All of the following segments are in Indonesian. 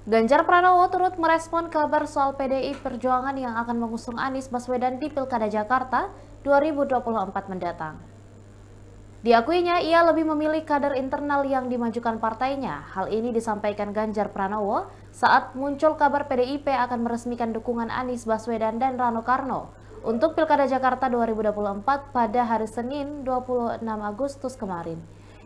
Ganjar Pranowo turut merespon kabar soal PDI Perjuangan yang akan mengusung Anies Baswedan di Pilkada Jakarta 2024 mendatang. Diakuinya, ia lebih memilih kader internal yang dimajukan partainya. Hal ini disampaikan Ganjar Pranowo saat muncul kabar PDIP akan meresmikan dukungan Anies Baswedan dan Rano Karno untuk Pilkada Jakarta 2024 pada hari Senin 26 Agustus kemarin.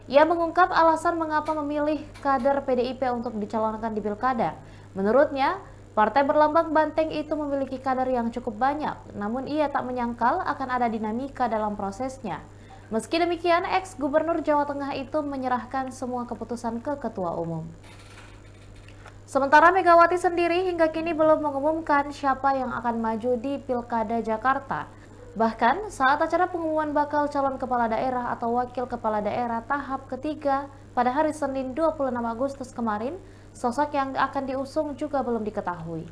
Ia mengungkap alasan mengapa memilih kader PDIP untuk dicalonkan di Pilkada. Menurutnya, partai berlambang banteng itu memiliki kader yang cukup banyak, namun ia tak menyangkal akan ada dinamika dalam prosesnya. Meski demikian, ex-gubernur Jawa Tengah itu menyerahkan semua keputusan ke Ketua Umum. Sementara Megawati sendiri hingga kini belum mengumumkan siapa yang akan maju di Pilkada Jakarta. Bahkan saat acara pengumuman bakal calon kepala daerah atau wakil kepala daerah tahap ketiga pada hari Senin 26 Agustus kemarin, sosok yang akan diusung juga belum diketahui.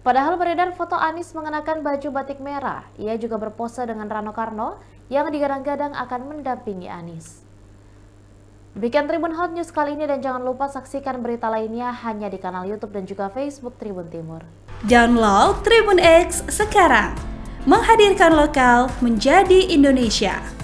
Padahal beredar foto Anies mengenakan baju batik merah, ia juga berpose dengan Rano Karno yang digadang-gadang akan mendampingi Anies. Demikian Tribun Hot News kali ini dan jangan lupa saksikan berita lainnya hanya di kanal YouTube dan juga Facebook Tribun Timur. Download Tribun X sekarang, menghadirkan lokal menjadi Indonesia.